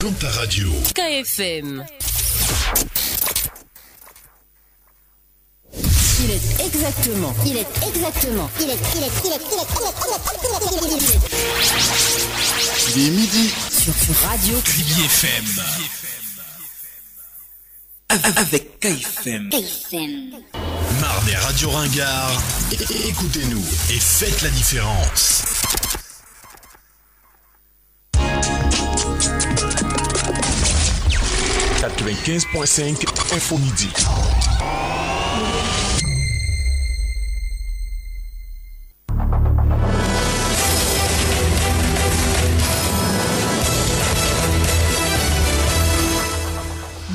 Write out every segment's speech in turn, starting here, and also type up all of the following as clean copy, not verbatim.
Comme ta radio. KFM. Il est exactement. Il est midi. Sur Radio Kribi FM. Avec KFM. Marre des radios ringards. Écoutez-nous et faites la différence. « 95.5 Info Midi.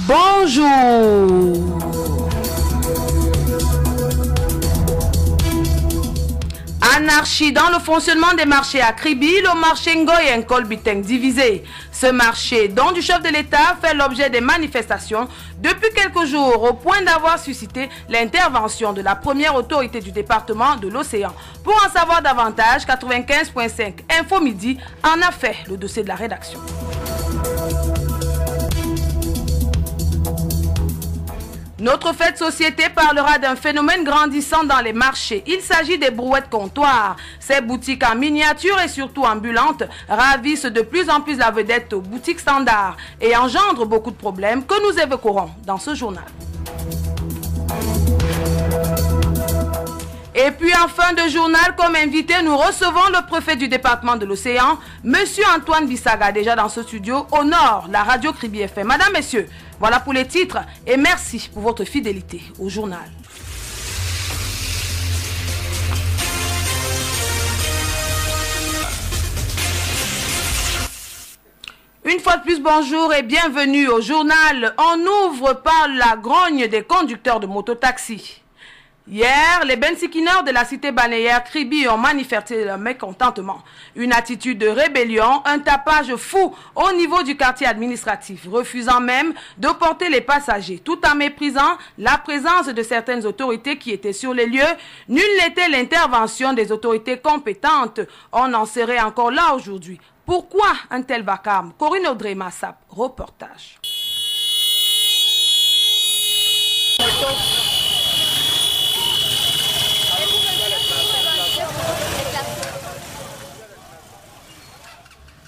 Bonjour. Anarchie dans le fonctionnement des marchés à Kribi, le marché Ngoy et Nkolbiteng divisé. Ce marché, dont du chef de l'État, fait l'objet des manifestations depuis quelques jours, au point d'avoir suscité l'intervention de la première autorité du département de l'Océan. Pour en savoir davantage, 95.5 Info Midi en a fait le dossier de la rédaction. Notre fait de société parlera d'un phénomène grandissant dans les marchés. Il s'agit des brouettes comptoirs. Ces boutiques en miniature et surtout ambulantes ravissent de plus en plus la vedette aux boutiques standards et engendrent beaucoup de problèmes que nous évoquerons dans ce journal. Et puis en fin de journal, comme invité, nous recevons le préfet du département de l'Océan, Monsieur Antoine Bissaga, déjà dans ce studio, au nord, la radio Kribi FM. Madame, Messieurs, voilà pour les titres et merci pour votre fidélité au journal. Une fois de plus, bonjour et bienvenue au journal. On ouvre par la grogne des conducteurs de mototaxi. Hier, les bensikineurs de la cité balnéaire Kribi ont manifesté leur mécontentement. Une attitude de rébellion, un tapage fou au niveau du quartier administratif, refusant même de porter les passagers, tout en méprisant la présence de certaines autorités qui étaient sur les lieux. Nulle n'était l'intervention des autorités compétentes. On en serait encore là aujourd'hui. Pourquoi un tel vacarme? Corinne Audrey Massap, reportage.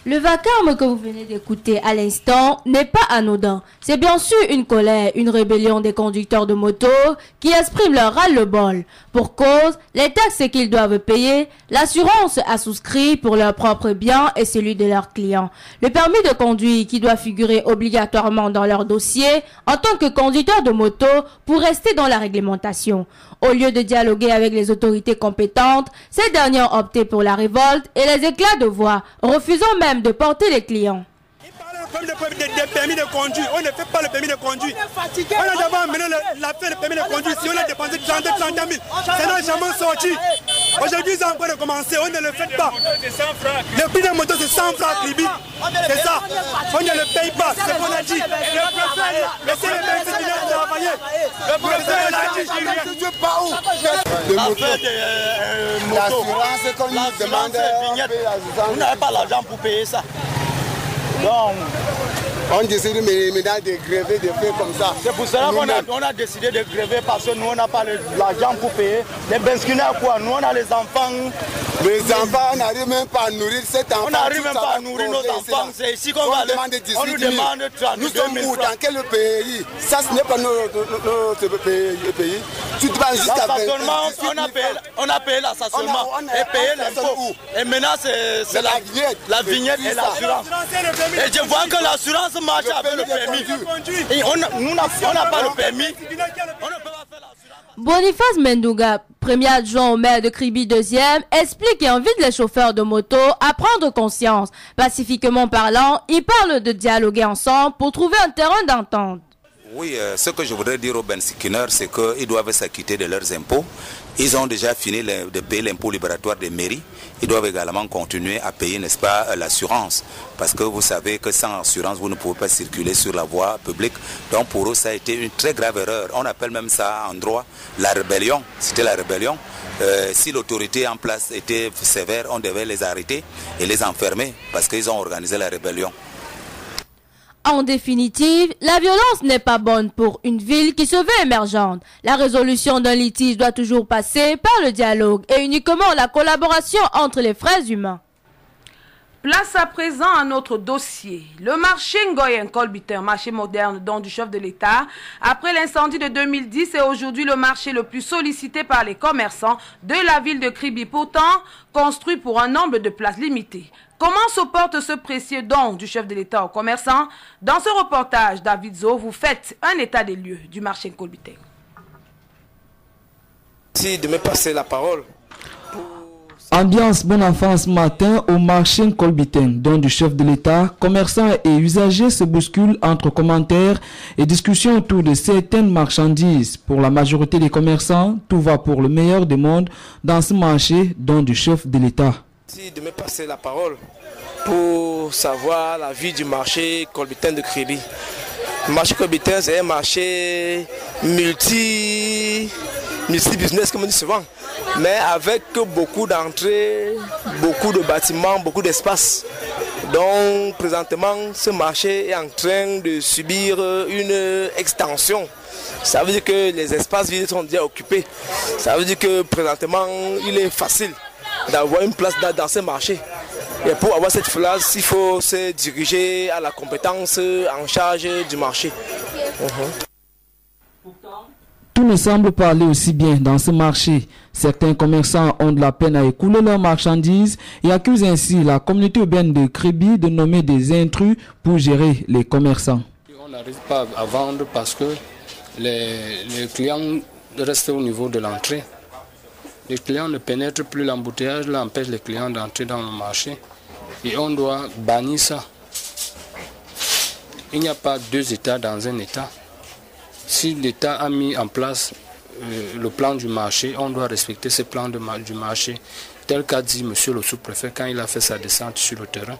Le vacarme que vous venez d'écouter à l'instant n'est pas anodin. C'est bien sûr une colère, une rébellion des conducteurs de moto qui expriment leur ras-le-bol. Pour cause, les taxes qu'ils doivent payer, l'assurance a souscrit pour leur propre bien et celui de leurs clients. Le permis de conduire qui doit figurer obligatoirement dans leur dossier en tant que conducteur de moto pour rester dans la réglementation. Au lieu de dialoguer avec les autorités compétentes, ces dernières ont opté pour la révolte et les éclats de voix, refusant même de porter les clients. Comme des permis de conduire, on ne fait pas le permis de conduire. On a d'abord amené la fin du permis de conduire. Si on a dépensé 30 000, ça n'a jamais sorti. Aujourd'hui, ils ont encore de commencer, on ne le fait pas. Le prix de moto, c'est 100 francs Kribi. C'est ça. On ne le paye pas, c'est ce qu'on a dit. Laissez les bensikineurs travailler. Le professeur l'a dit. Je ne sais pas où. L'assurance, comme nous demandons, vous n'avez pas l'argent pour payer ça. Donc, on décide maintenant de gréver, de faire comme ça. C'est pour cela qu'on a décidé de gréver parce que nous on n'a pas l'argent pour payer. Les bensikineurs quoi, nous on a les enfants. Les enfants, on n'arrive même pas à nourrir cet enfant. On n'arrive même pas à nourrir nos enfants. C'est ici qu'on va demander 18 000. On nous demande 32 000 francs. Nous sommes où? Dans quel pays? Ça, ce n'est pas notre pays. Tu te vas jusqu'à on a payé l'assationnement et payé l'impôt. Et maintenant, c'est la vignette et l'assurance. Et je vois que l'assurance marche avec le permis. Et nous n'a pas le permis. On ne peut pas faire l'assurance. Boniface Mendouga, premier adjoint au maire de Kribi 2e, explique et invite les chauffeurs de moto à prendre conscience. Pacifiquement parlant, il parle de dialoguer ensemble pour trouver un terrain d'entente. Oui, ce que je voudrais dire aux bensikineurs, c'est qu'ils doivent s'acquitter de leurs impôts. Ils ont déjà fini de payer l'impôt libératoire des mairies. Ils doivent également continuer à payer, n'est-ce pas, l'assurance. Parce que vous savez que sans assurance, vous ne pouvez pas circuler sur la voie publique. Donc pour eux, ça a été une très grave erreur. On appelle même ça en droit la rébellion. C'était la rébellion. Si l'autorité en place était sévère, on devait les arrêter et les enfermer parce qu'ils ont organisé la rébellion. En définitive, la violence n'est pas bonne pour une ville qui se veut émergente. La résolution d'un litige doit toujours passer par le dialogue et uniquement la collaboration entre les frères humains. Place à présent à notre dossier. Le marché Ngoyen Kolbiten, marché moderne don du chef de l'État. Après l'incendie de 2010, c'est aujourd'hui le marché le plus sollicité par les commerçants de la ville de Kribi, pourtant construit pour un nombre de places limitées. Comment se porte ce précieux don du chef de l'État aux commerçants? Dans ce reportage, David Zo, vous faites un état des lieux du marché Kolbiten. Merci de me passer la parole. Ambiance bon enfant ce matin au marché Kolbiten, don du chef de l'État. Commerçants et usagers se bousculent entre commentaires et discussions autour de certaines marchandises. Pour la majorité des commerçants, tout va pour le meilleur des mondes dans ce marché, don du chef de l'État. Merci de me passer la parole pour savoir la vie du marché Kolbiten de Kribi. Le marché Kolbiten, c'est un marché multi-business, comme on dit souvent, mais avec beaucoup d'entrées, beaucoup de bâtiments, beaucoup d'espace. Donc, présentement, ce marché est en train de subir une extension. Ça veut dire que les espaces vides sont déjà occupés. Ça veut dire que présentement, il est facile d'avoir une place dans ce marché. Et pour avoir cette place, il faut se diriger à la compétence en charge du marché. Tout ne semble pas aller aussi bien dans ce marché. Certains commerçants ont de la peine à écouler leurs marchandises et accusent ainsi la communauté urbaine de Kribi de nommer des intrus pour gérer les commerçants. On n'arrive pas à vendre parce que les clients restent au niveau de l'entrée. Les clients ne pénètrent plus, l'embouteillage empêche les clients d'entrer dans le marché et on doit bannir ça. Il n'y a pas deux États dans un État. Si l'État a mis en place le plan du marché, on doit respecter ce plan du marché, tel qu'a dit M. le sous-préfet quand il a fait sa descente sur le terrain.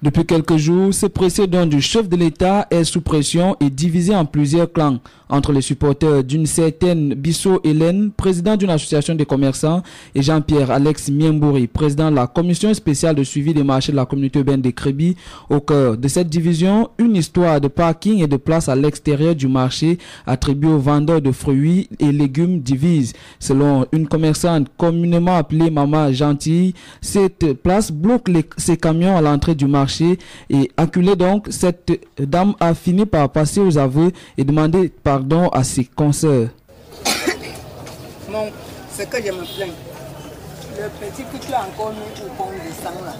Depuis quelques jours, ce précieux don du chef de l'État est sous pression et divisé en plusieurs clans. Entre les supporters d'une certaine Bissot Hélène, président d'une association des commerçants, et Jean-Pierre Alex Miembouri, président de la commission spéciale de suivi des marchés de la communauté urbaine de Kribi. Au cœur de cette division, une histoire de parking et de place à l'extérieur du marché attribuée aux vendeurs de fruits et légumes divise. Selon une commerçante communément appelée Maman Gentille, cette place bloque ses camions à l'entrée du marché et acculée donc, cette dame a fini par passer aux aveux et demander pardon à ses consoeurs. Bon, c'est que je me plains. Le petit que tu as encore mis pour qu'on descende là.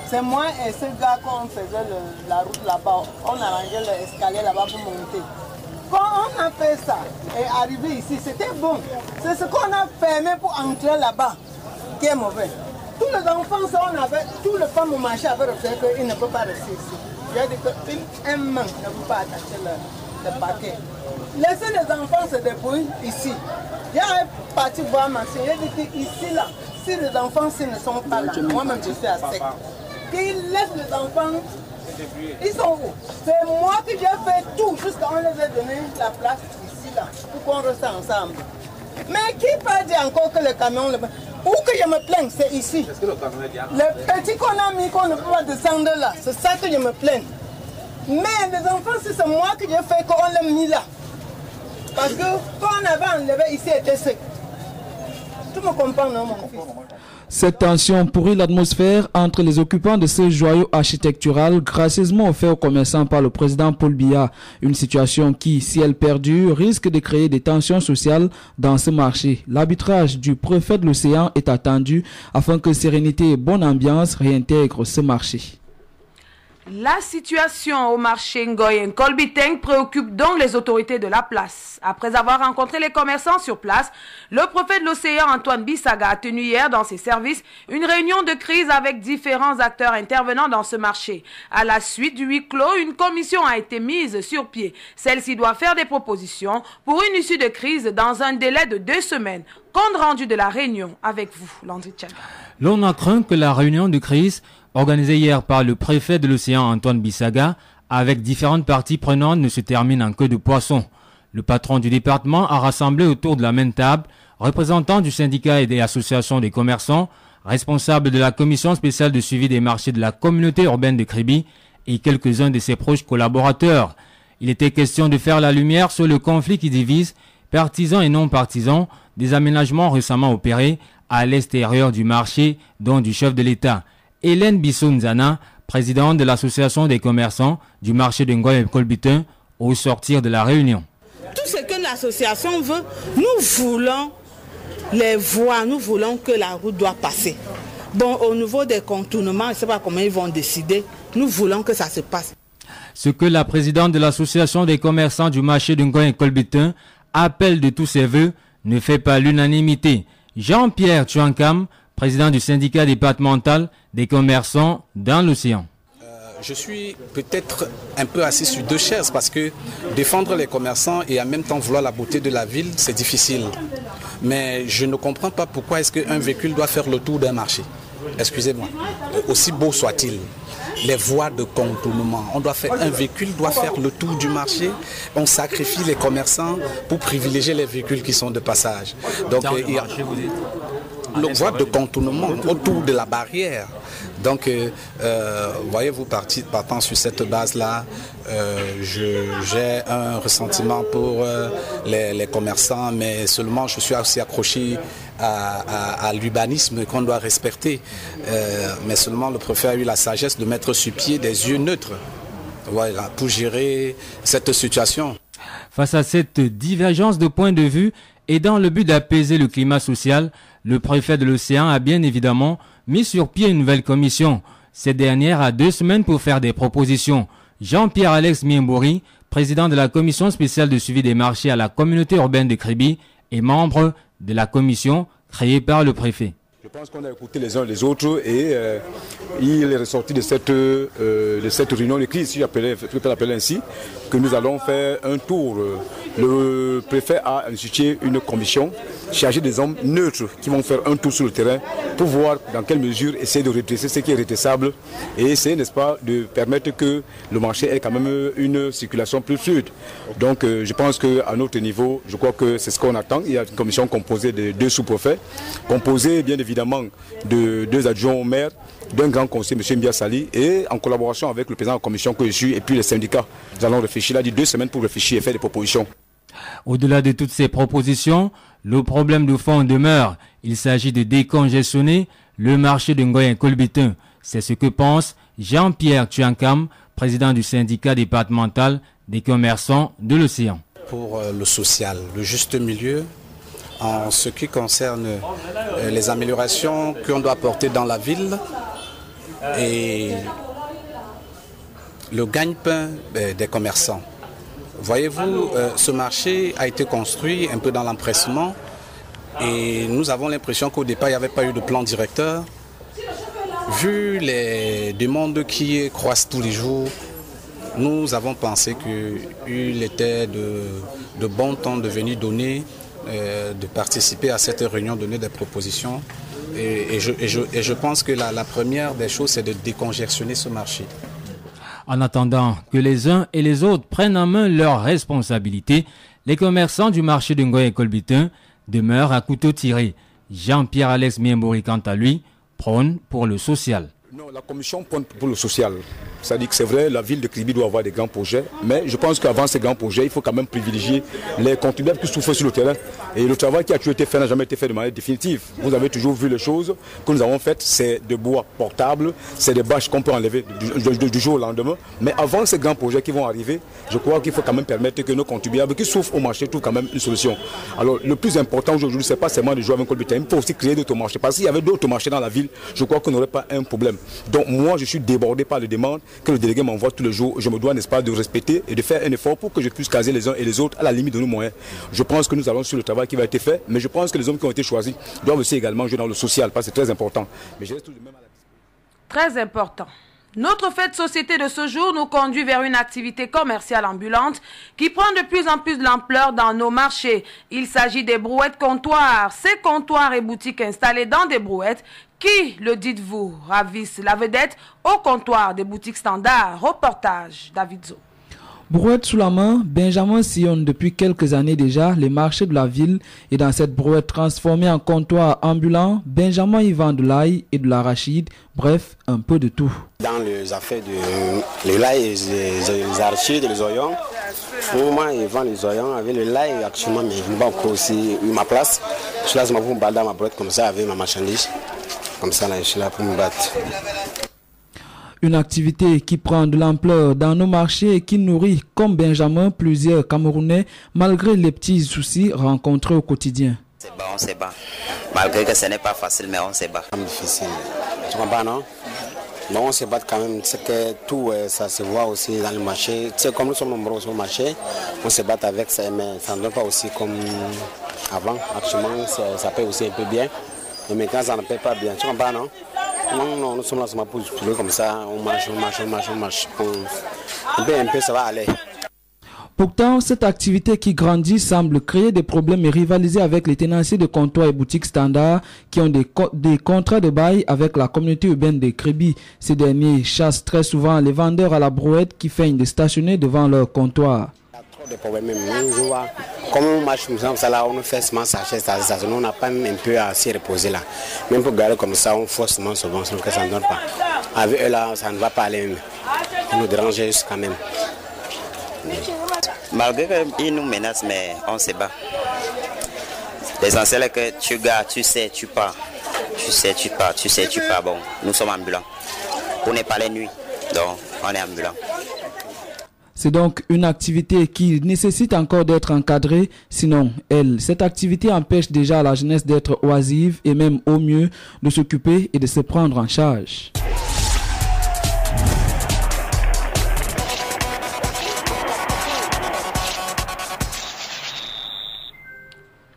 C'est moi et ce gars quand on faisait la route là-bas, on arrangeait l'escalier là-bas pour monter. Quand on a fait ça et arrivé ici, c'était bon. C'est ce qu'on a fermé pour entrer là-bas qui est mauvais. Tous les enfants, tous les femmes au marché avaient refusé qu'ils ne peuvent pas rester ici. J'ai dit qu'un main ne peut pas attacher le paquet. Laissez les enfants se débrouiller ici. J'ai parti voir ma soeur. J'ai dit qu'ici, là, si les enfants ne sont pas là, moi-même je suis à sec. Qu'ils laissent les enfants, ils sont où? C'est moi qui j'ai fait tout jusqu'à on les a donné la place ici, là, pour qu'on reste ensemble. Mais qui peut dire encore que le camion... Où que je me plains, c'est ici. Le petit qu'on a mis, qu'on ne peut pas descendre là, c'est ça que je me plains. Mais les enfants, c'est moi qui j'ai fait qu'on l'a mis là. Parce que quand on avait enlevé ici, était sec. Tu me comprends, non, mon fils? Cette tension pourrit l'atmosphère entre les occupants de ce joyau architectural gracieusement offert aux commerçants par le président Paul Biya. Une situation qui, si elle perdure, risque de créer des tensions sociales dans ce marché. L'arbitrage du préfet de l'Océan est attendu afin que sérénité et bonne ambiance réintègrent ce marché. La situation au marché Ngoyen Kolbiten préoccupe donc les autorités de la place. Après avoir rencontré les commerçants sur place, le préfet de l'Océan Antoine Bissaga a tenu hier dans ses services une réunion de crise avec différents acteurs intervenant dans ce marché. À la suite du huis clos, une commission a été mise sur pied. Celle-ci doit faire des propositions pour une issue de crise dans un délai de 2 semaines. Compte rendu de la réunion avec vous, Landry Tchaga. L'on a craint que la réunion de crise organisée hier par le préfet de l'Océan Antoine Bissaga, avec différentes parties prenantes, ne se termine en queue de poisson. Le patron du département a rassemblé autour de la même table représentants du syndicat et des associations des commerçants, responsables de la commission spéciale de suivi des marchés de la communauté urbaine de Kribi, et quelques-uns de ses proches collaborateurs. Il était question de faire la lumière sur le conflit qui divise, partisans et non partisans, des aménagements récemment opérés à l'extérieur du marché, dont du chef de l'État. Hélène Bissou-Nzana, présidente de l'association des commerçants du marché de Ngoy et Kolbitin, au sortir de la réunion. Tout ce que l'association veut, nous voulons les voies, nous voulons que la route doit passer. Bon, au niveau des contournements, je ne sais pas comment ils vont décider, nous voulons que ça se passe. Ce que la présidente de l'association des commerçants du marché de Ngoy et Kolbitin appelle de tous ses voeux ne fait pas l'unanimité. Jean-Pierre Tchouankam, président du syndicat départemental des commerçants dans l'océan. Je suis peut-être un peu assis sur deux chaises parce que défendre les commerçants et en même temps vouloir la beauté de la ville, c'est difficile. Mais je ne comprends pas pourquoi est-ce qu'un véhicule doit faire le tour d'un marché. Excusez-moi, aussi beau soit-il. Les voies de contournement. Un véhicule doit faire le tour du marché. On sacrifie les commerçants pour privilégier les véhicules qui sont de passage. Donc il y a le voie de contournement autour de la barrière. Donc, voyez-vous, partant sur cette base-là, j'ai un ressentiment pour les commerçants, mais seulement je suis aussi accroché à l'urbanisme qu'on doit respecter. Mais seulement le préfet a eu la sagesse de mettre sur pied des yeux neutres, voilà, pour gérer cette situation. Face à cette divergence de points de vue et dans le but d'apaiser le climat social, le préfet de l'Océan a bien évidemment mis sur pied une nouvelle commission. Cette dernière a 2 semaines pour faire des propositions. Jean-Pierre Alex Miembouri, président de la commission spéciale de suivi des marchés à la communauté urbaine de Kribi, est membre de la commission créée par le préfet. Je pense qu'on a écouté les uns les autres et il est ressorti de cette réunion de crise, si je peux l'appeler ainsi, que nous allons faire un tour. Le préfet a institué une commission chargée des hommes neutres qui vont faire un tour sur le terrain pour voir dans quelle mesure essayer de redresser ce qui est redressable et essayer, n'est-ce pas, de permettre que le marché ait quand même une circulation plus fluide. Donc je pense qu'à notre niveau, je crois que c'est ce qu'on attend. Il y a une commission composée de 2 sous-préfets, composée bien évidemment de 2 adjoints au maire, d'un grand conseiller, M. Mbia Sali, et en collaboration avec le président de la commission que je suis et puis les syndicats. Nous allons réfléchir, il a dit 2 semaines pour réfléchir et faire des propositions. Au-delà de toutes ces propositions, le problème de fond demeure. Il s'agit de décongestionner le marché de Ngoy et Kolbitin. C'est ce que pense Jean-Pierre Tchouankam, président du syndicat départemental des commerçants de l'Océan. Pour le social, le juste milieu, en ce qui concerne les améliorations qu'on doit apporter dans la ville et le gagne-pain des commerçants. Voyez-vous, ce marché a été construit un peu dans l'empressement et nous avons l'impression qu'au départ, il n'y avait pas eu de plan directeur. Vu les demandes qui croissent tous les jours, nous avons pensé qu'il était de bon temps de venir donner, de participer à cette réunion, donner des propositions. Et je pense que la première des choses, c'est de décongestionner ce marché. En attendant que les uns et les autres prennent en main leurs responsabilités, les commerçants du marché de Ngoy et Kolbitin demeurent à couteau tiré. Jean-Pierre Alex Miembouri, quant à lui, prône pour le social. Non, la commission prône pour le social. C'est-à-dire que c'est vrai, la ville de Kribi doit avoir des grands projets, mais je pense qu'avant ces grands projets, il faut quand même privilégier les contribuables qui souffrent sur le terrain. Et le travail qui a toujours été fait n'a jamais été fait de manière définitive. Vous avez toujours vu les choses que nous avons faites, c'est de bois portable, c'est des bâches qu'on peut enlever du jour au lendemain. Mais avant ces grands projets qui vont arriver, je crois qu'il faut quand même permettre que nos contribuables qui souffrent au marché trouvent quand même une solution. Alors le plus important aujourd'hui, ce n'est pas seulement de jouer avec Kolbitin, il faut aussi créer d'autres marchés. Parce qu'il y avait d'autres marchés dans la ville, je crois qu'on n'aurait pas un problème. Donc moi, je suis débordé par les demandes que le délégué m'envoie tous les jours. Je me dois, n'est-ce pas, de respecter et de faire un effort pour que je puisse caser les uns et les autres à la limite de nos moyens. Je pense que nous allons sur le travail qui va être fait, mais je pense que les hommes qui ont été choisis doivent aussi également jouer dans le social, parce que c'est très important. Mais je reste tout de même à la... Très important. Notre fait de société de ce jour nous conduit vers une activité commerciale ambulante qui prend de plus en plus de l'ampleur dans nos marchés. Il s'agit des brouettes comptoirs. Ces comptoirs et boutiques installés dans des brouettes qui, le dites-vous, ravissent la vedette au comptoir des boutiques standards. Reportage David Zo. Brouette sous la main, Benjamin sillonne depuis quelques années déjà les marchés de la ville et dans cette brouette transformée en comptoir ambulant, Benjamin y vend de l'ail et de l'arachide, bref, un peu de tout. Dans les affaires de l'ail, les arachides, les oignons, au moment ils vendent les oignons avec le l'ail actuellement, mais je ne vais pas aussi eu ma place. Je suis là, je me balade dans ma brouette comme ça avec ma marchandise, comme ça là, je suis là pour me battre. Une activité qui prend de l'ampleur dans nos marchés et qui nourrit, comme Benjamin, plusieurs Camerounais, malgré les petits soucis rencontrés au quotidien. C'est bon, on se bat. Malgré que ce n'est pas facile, mais on se bat. C'est difficile. Tu comprends, non? Non, on se bat quand même. C'est que tout, ça se voit aussi dans le marché. Tu sais, comme nous sommes nombreux sur le marché, on se bat avec ça, mais ça ne donne pas aussi comme avant. Actuellement, ça paye aussi un peu bien. Et maintenant, ça ne paye pas bien. Tu comprends, non? Non, nous sommes là pour jouer comme ça, on marche. Un peu, ça va aller. Pourtant, cette activité qui grandit semble créer des problèmes et rivaliser avec les tenanciers de comptoirs et boutiques standards qui ont des contrats de bail avec la communauté urbaine des Kribi. Ces derniers chassent très souvent les vendeurs à la brouette qui feignent de stationner devant leur comptoir. Des problèmes, comme on marche comme ça, là, on fait seulement s'acheter, on n'a pas même un peu à s'y reposer là. Même pour garder comme ça, on force souvent, sauf que ça ne donne pas. Avec eux là, ça ne va pas aller. On nous dérange juste quand même. Malgré qu'ils nous menacent, mais on se bat. L'essentiel est que tu gardes, tu sais, tu pars. Tu sais, tu pars. Bon, nous sommes ambulants. On n'est pas les nuits, donc on est ambulants. C'est donc une activité qui nécessite encore d'être encadrée, sinon cette activité empêche déjà la jeunesse d'être oisive et même au mieux de s'occuper et de se prendre en charge.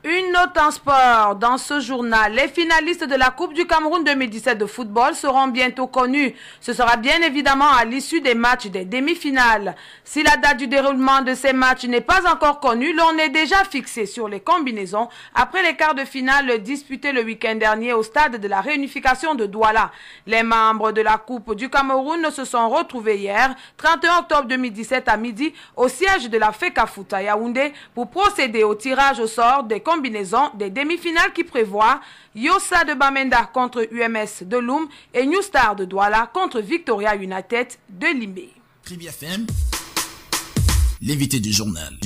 Une note en sport dans ce journal. Les finalistes de la Coupe du Cameroun 2017 de football seront bientôt connus. Ce sera bien évidemment à l'issue des matchs des demi-finales. Si la date du déroulement de ces matchs n'est pas encore connue, l'on est déjà fixé sur les combinaisons après les quarts de finale disputés le week-end dernier au stade de la réunification de Douala. Les membres de la Coupe du Cameroun se sont retrouvés hier, 31 octobre 2017 à midi, au siège de la FECAFOOT à Yaoundé pour procéder au tirage au sort des combinaisons des demi-finales qui prévoient Yossa de Bamenda contre UMS de Loum et New Star de Douala contre Victoria United de Limbe. Kribi FM, l'invité du journal.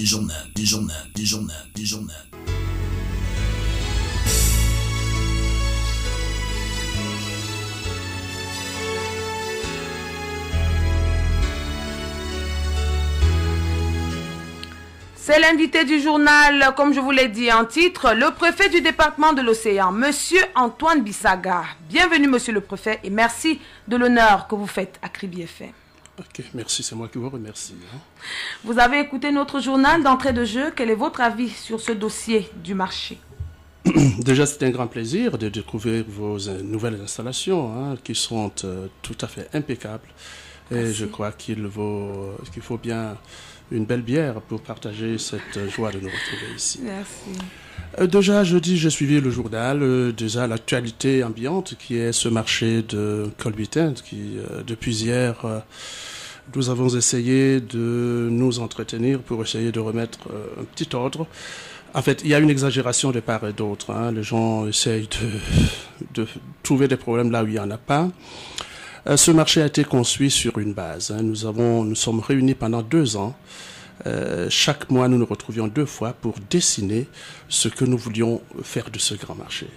C'est l'invité du journal, comme je vous l'ai dit en titre, le préfet du département de l'Océan, Monsieur Antoine Bissaga. Bienvenue, Monsieur le préfet, et merci de l'honneur que vous faites à Kribi FM. Ok, merci, c'est moi qui vous remercie. Vous avez écouté notre journal d'entrée de jeu. Quel est votre avis sur ce dossier du marché? Déjà, c'est un grand plaisir de découvrir vos nouvelles installations qui sont tout à fait impeccables. Et merci. Je crois qu'il faut bien une belle bière pour partager cette joie de nous retrouver ici. Merci. Déjà, jeudi, j'ai suivi le journal, déjà l'actualité ambiante qui est ce marché de Colbitain qui, depuis hier, nous avons essayé de nous entretenir pour essayer de remettre un petit ordre. En fait, il y a une exagération de part et d'autre. Les gens essayent de trouver des problèmes là où il n'y en a pas. Ce marché a été construit sur une base. Nous sommes réunis pendant 2 ans. Chaque mois, nous nous retrouvions 2 fois pour dessiner ce que nous voulions faire de ce grand marché.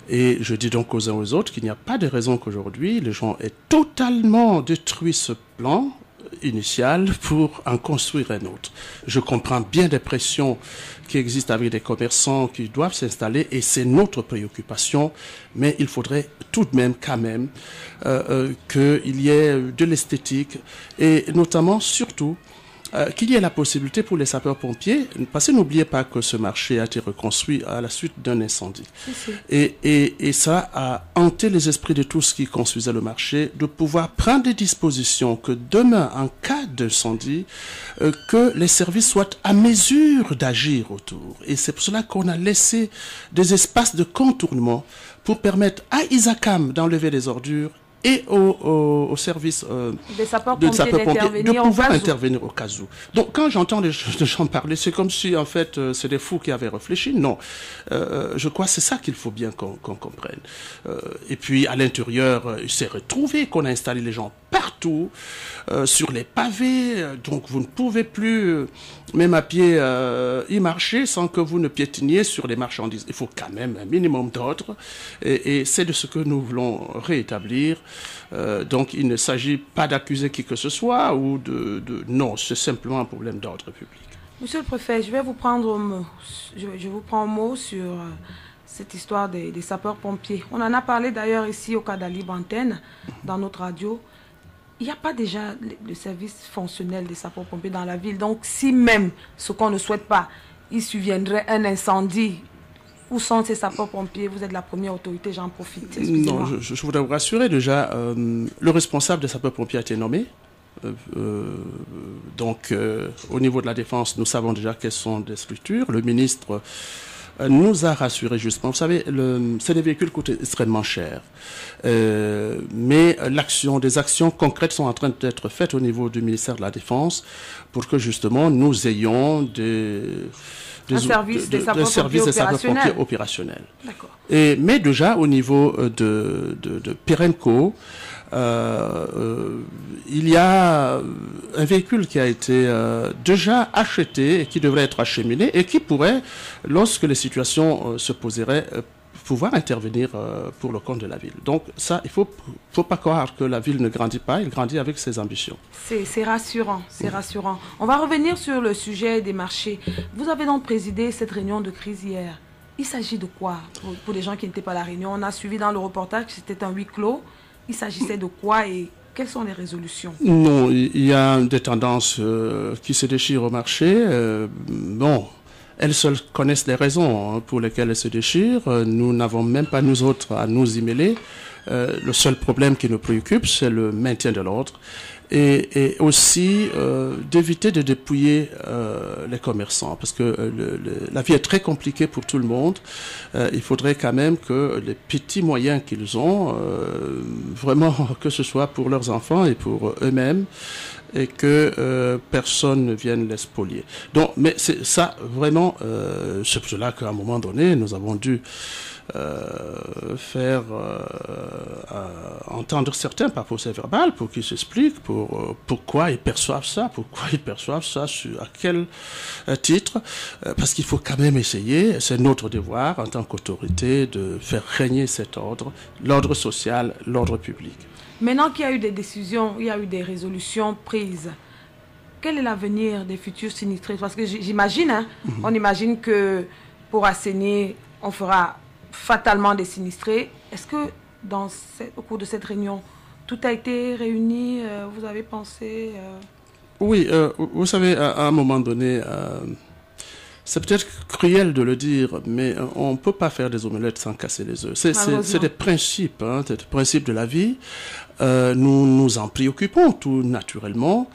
Et je dis donc aux uns aux autres qu'il n'y a pas de raison qu'aujourd'hui, les gens aient totalement détruit ce plan initial pour en construire un autre. Je comprends bien des pressions qui existent avec des commerçants qui doivent s'installer et c'est notre préoccupation, mais il faudrait tout de même quand même qu'il y ait de l'esthétique et notamment surtout qu'il y ait la possibilité pour les sapeurs-pompiers, parce que n'oubliez pas que ce marché a été reconstruit à la suite d'un incendie. Et ça a hanté les esprits de tous qui construisaient le marché, de pouvoir prendre des dispositions que demain, en cas d'incendie, que les services soient à mesure d'agir autour. Et c'est pour cela qu'on a laissé des espaces de contournement pour permettre à Isacam d'enlever les ordures et au service des sapeurs-pompiers de pouvoir intervenir au cas où. Donc quand j'entends des gens parler, c'est comme si en fait c'est des fous qui avaient réfléchi. Non, je crois que c'est ça qu'il faut bien qu'on comprenne. Et puis à l'intérieur, il s'est retrouvé qu'on a installé les gens partout, sur les pavés, donc vous ne pouvez plus, même à pied, y marcher sans que vous ne piétiniez sur les marchandises. Il faut quand même un minimum d'ordre, et c'est de ce que nous voulons rétablir. Donc il ne s'agit pas d'accuser qui que ce soit, ou non, c'est simplement un problème d'ordre public. Monsieur le préfet, je vous prends au mot sur cette histoire des sapeurs-pompiers. On en a parlé d'ailleurs ici au Canal Libre Antenne, dans notre radio. Il n'y a pas déjà le service fonctionnel des sapeurs-pompiers dans la ville. Donc si même, ce qu'on ne souhaite pas, il surviendrait un incendie, où sont ces sapeurs-pompiers? Vous êtes la première autorité, j'en profite. Non, je voudrais vous rassurer déjà, le responsable des sapeurs-pompiers a été nommé. Donc au niveau de la défense, nous savons déjà quelles sont les structures. Le ministre nous a rassuré justement. Vous savez, c'est des véhicules qui coûtent extrêmement cher. Mais des actions concrètes sont en train d'être faites au niveau du ministère de la Défense pour que justement nous ayons un service des sapeurs-pompiers opérationnels. Mais déjà au niveau de Perenco, il y a un véhicule qui a été déjà acheté et qui devrait être acheminé et qui pourrait, lorsque les situations se poseraient, pouvoir intervenir pour le compte de la ville. Donc ça, il faut pas croire que la ville ne grandit pas, elle grandit avec ses ambitions. C'est rassurant, c'est rassurant. On va revenir sur le sujet des marchés. Vous avez donc présidé cette réunion de crise hier. Il s'agit de quoi pour les gens qui n'étaient pas à la réunion? On a suivi dans le reportage que c'était un huis clos. Il s'agissait de quoi et quelles sont les résolutions? Non, il y a des tendances qui se déchirent au marché. Elles seules connaissent les raisons pour lesquelles elles se déchirent. Nous n'avons même pas, nous autres, à nous y mêler. Le seul problème qui nous préoccupe, c'est le maintien de l'ordre. Et aussi d'éviter de dépouiller les commerçants, parce que la vie est très compliquée pour tout le monde. Il faudrait quand même que les petits moyens qu'ils ont, vraiment que ce soit pour leurs enfants et pour eux-mêmes, et que personne ne vienne les spolier. Donc, mais c'est ça vraiment, c'est pour cela qu'à un moment donné, nous avons dû faire entendre certains par procès-verbal pour qu'ils s'expliquent pourquoi ils perçoivent ça, à quel titre, parce qu'il faut quand même essayer, c'est notre devoir en tant qu'autorité de faire régner cet ordre, l'ordre social, l'ordre public. Maintenant qu'il y a eu des décisions, il y a eu des résolutions prises, quel est l'avenir des futurs sinistrés? Parce que j'imagine, on imagine que pour assainir, on fera fatalement des sinistrés. Est-ce que au cours de cette réunion, tout a été réuni? Vous avez pensé Oui, vous savez, à un moment donné, c'est peut-être cruel de le dire, mais on ne peut pas faire des omelettes sans casser les œufs. C'est des principes, des principes de la vie. Nous nous en préoccupons tout naturellement.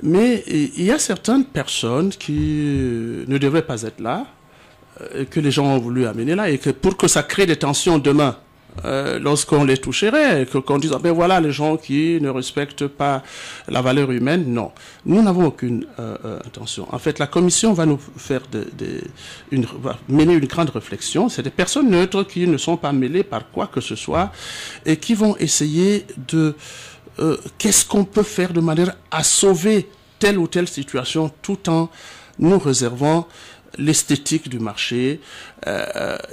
Mais il y a certaines personnes qui ne devraient pas être là, que les gens ont voulu amener là, et que pour que ça crée des tensions demain, lorsqu'on les toucherait, qu'on dise, ben voilà, les gens qui ne respectent pas la valeur humaine, non. Nous n'avons aucune intention. En fait, la commission va nous faire va mener une grande réflexion. C'est des personnes neutres qui ne sont pas mêlées par quoi que ce soit, et qui vont essayer de... qu'est-ce qu'on peut faire de manière à sauver telle ou telle situation, tout en nous réservant l'esthétique du marché.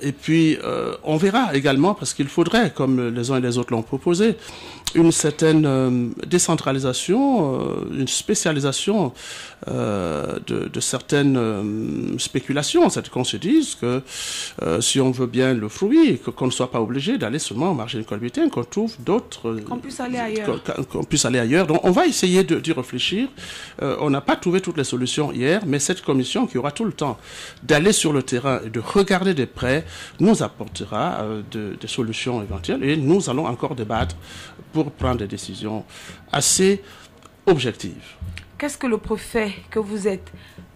Et puis, on verra également, parce qu'il faudrait, comme les uns et les autres l'ont proposé, une certaine décentralisation, une spécialisation de certaines spéculations. C'est qu'on se dise que si on veut bien le fruit, qu'on ne soit pas obligé d'aller seulement au marché de Colbitaine, qu'on trouve d'autres... Qu'on puisse aller ailleurs. Qu'on puisse aller ailleurs. Donc on va essayer d'y réfléchir. On n'a pas trouvé toutes les solutions hier, mais cette commission qui aura tout le temps d'aller sur le terrain et de regarder de près nous apportera des solutions éventuelles, et nous allons encore débattre pour prendre des décisions assez objectives. Qu'est-ce que le préfet que vous êtes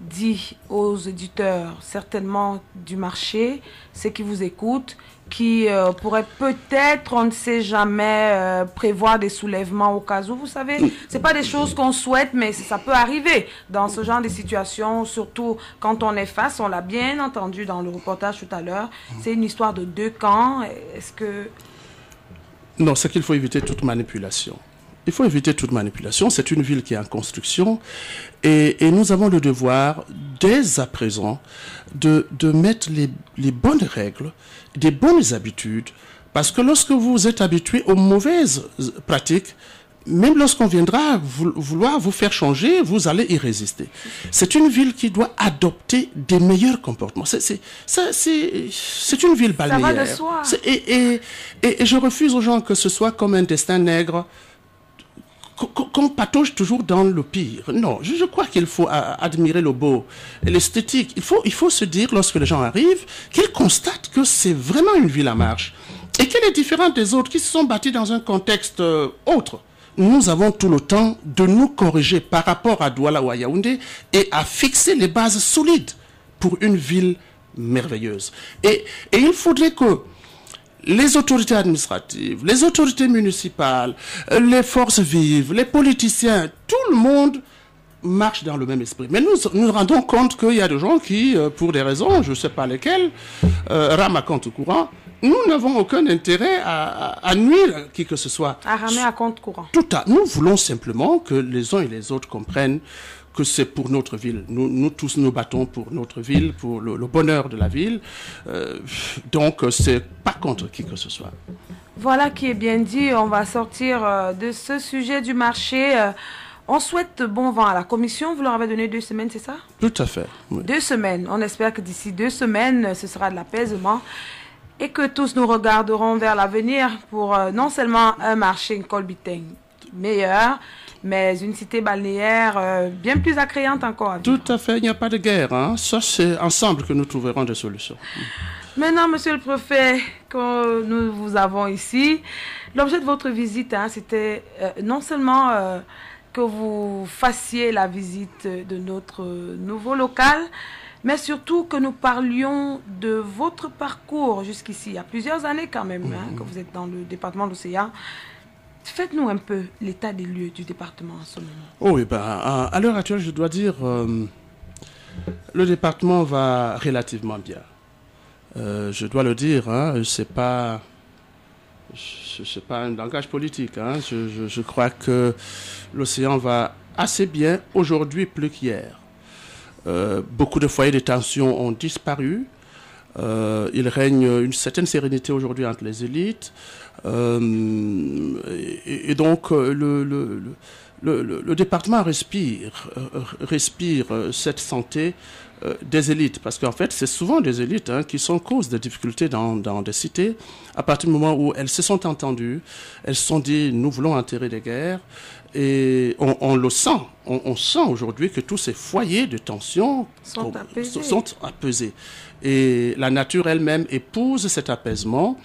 dit aux éditeurs, certainement du marché, ceux qui vous écoutent, qui pourraient peut-être, on ne sait jamais, prévoir des soulèvements au cas où, vous savez, c'est pas des choses qu'on souhaite, mais ça peut arriver dans ce genre de situation, surtout quand on est face, on l'a bien entendu dans le reportage tout à l'heure, c'est une histoire de deux camps. Est-ce que... Non, c'est qu'il faut éviter toute manipulation. Il faut éviter toute manipulation. C'est une ville qui est en construction et nous avons le devoir, dès à présent, de mettre les bonnes règles, des bonnes habitudes, parce que lorsque vous êtes habitué aux mauvaises pratiques, même lorsqu'on viendra vouloir vous faire changer, vous allez y résister. C'est une ville qui doit adopter des meilleurs comportements. C'est une ville balnéaire. Ça va de soi. Et je refuse aux gens que ce soit comme un destin nègre, qu'on patauge toujours dans le pire. Non, je crois qu'il faut admirer le beau et l'esthétique. Il faut se dire, lorsque les gens arrivent, qu'ils constatent que c'est vraiment une ville en marche et qu'elle est différente des autres qui se sont bâtis dans un contexte autre. Nous avons tout le temps de nous corriger par rapport à Douala ou à Yaoundé et à fixer les bases solides pour une ville merveilleuse. Et il faudrait que les autorités administratives, les autorités municipales, les forces vives, les politiciens, tout le monde marche dans le même esprit. Mais nous rendons compte qu'il y a des gens qui, pour des raisons, je ne sais pas lesquelles, rament à compte courant. Nous n'avons aucun intérêt à nuire qui que ce soit. À ramer à compte courant. Nous voulons simplement que les uns et les autres comprennent que c'est pour notre ville. Nous tous nous battons pour notre ville, pour le bonheur de la ville. Donc, c'est pas contre qui que ce soit. Voilà qui est bien dit. On va sortir de ce sujet du marché. On souhaite bon vent à la commission. Vous leur avez donné 2 semaines, c'est ça? Tout à fait. Oui. 2 semaines. On espère que d'ici 2 semaines, ce sera de l'apaisement et que tous nous regarderons vers l'avenir pour non seulement un marché Nkolbiteng meilleur, mais une cité balnéaire bien plus attrayante encore. Tout à fait, il n'y a pas de guerre. Hein. Ça, c'est ensemble que nous trouverons des solutions. Maintenant, monsieur le préfet, que nous vous avons ici, l'objet de votre visite, c'était non seulement que vous fassiez la visite de notre nouveau local, mais surtout que nous parlions de votre parcours jusqu'ici. Il y a plusieurs années quand même que vous êtes dans le département d'Océan. Faites-nous un peu l'état des lieux du département en ce moment. Oh, oui, à l'heure actuelle, je dois dire, le département va relativement bien. Je dois le dire, c'est pas un langage politique. Je crois que l'Océan va assez bien aujourd'hui plus qu'hier. Beaucoup de foyers de tension ont disparu. Il règne une certaine sérénité aujourd'hui entre les élites. Et donc, le département respire cette santé des élites. Parce qu'en fait, c'est souvent des élites qui sont cause de difficultés dans des cités. À partir du moment où elles se sont entendues, elles se sont dit, nous voulons enterrer des guerres. Et on le sent. On sent aujourd'hui que tous ces foyers de tension sont apaisés. Et la nature elle-même épouse cet apaisement.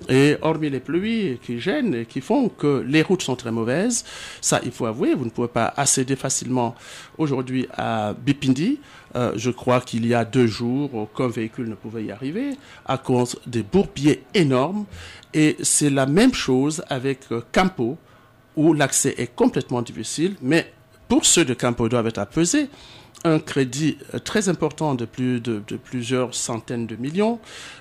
Et hormis les pluies qui gênent et qui font que les routes sont très mauvaises, ça, il faut avouer, vous ne pouvez pas accéder facilement aujourd'hui à Bipindi. Je crois qu'il y a 2 jours, aucun véhicule ne pouvait y arriver à cause des bourbiers énormes. Et c'est la même chose avec Campo, où l'accès est complètement difficile, mais pour ceux de Campo doivent être apaisés. Un crédit très important de plusieurs centaines de millions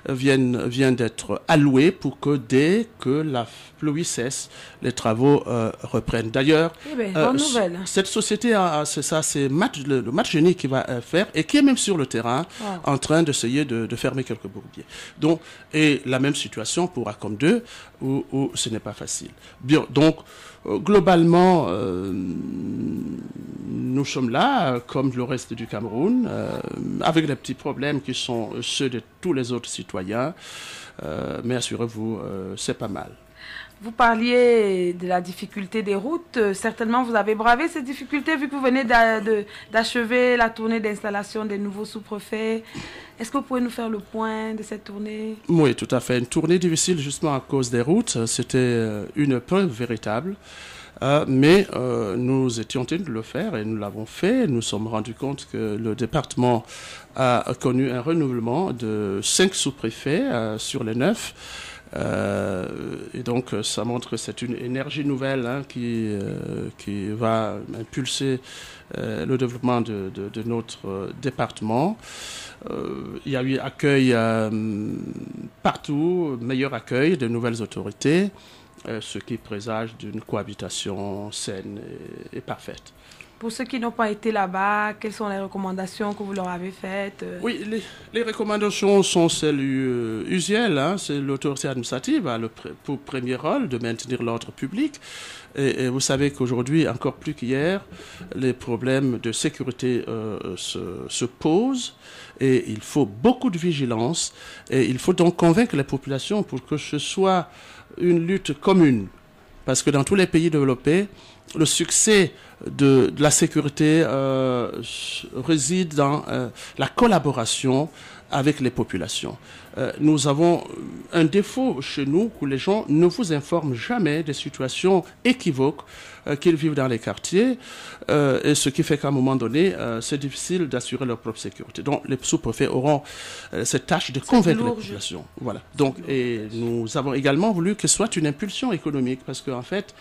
vient d'être alloué pour que dès que la pluie cesse, les travaux reprennent. D'ailleurs, bonne nouvelle. Cette société, c'est le match génie qui va faire et qui est même sur le terrain en train d'essayer de fermer quelques bourbiers. Donc, et la même situation pour Acom 2 où ce n'est pas facile. Bien, donc, globalement, nous sommes là, comme le reste du Cameroun, avec les petits problèmes qui sont ceux de tous les autres citoyens, mais assurez-vous, c'est pas mal. Vous parliez de la difficulté des routes. Certainement, vous avez bravé ces difficultés vu que vous venez d'achever la tournée d'installation des nouveaux sous-préfets. Est-ce que vous pouvez nous faire le point de cette tournée? Oui, tout à fait. Une tournée difficile justement à cause des routes. C'était une épreuve véritable. mais nous étions tenus de le faire et nous l'avons fait. Nous nous sommes rendus compte que le département a connu un renouvellement de 5 sous-préfets sur les 9. Et donc ça montre que c'est une énergie nouvelle qui va impulser le développement de notre département. Il y a eu accueil partout, meilleur accueil de nouvelles autorités, ce qui présage d'une cohabitation saine et parfaite. Pour ceux qui n'ont pas été là-bas, quelles sont les recommandations que vous leur avez faites? Oui, les recommandations sont celles usuelles. C'est l'autorité administrative a pour premier rôle de maintenir l'ordre public. Et vous savez qu'aujourd'hui, encore plus qu'hier, les problèmes de sécurité se posent. Et il faut beaucoup de vigilance. Et il faut donc convaincre les populations pour que ce soit une lutte commune. Parce que dans tous les pays développés, le succès de la sécurité réside dans la collaboration avec les populations. Nous avons un défaut chez nous où les gens ne vous informent jamais des situations équivoques qu'ils vivent dans les quartiers, et ce qui fait qu'à un moment donné, c'est difficile d'assurer leur propre sécurité. Donc les sous-préfets auront cette tâche de convaincre les populations. Voilà. Donc, et nous avons également voulu que ce soit une impulsion économique, parce qu'en fait,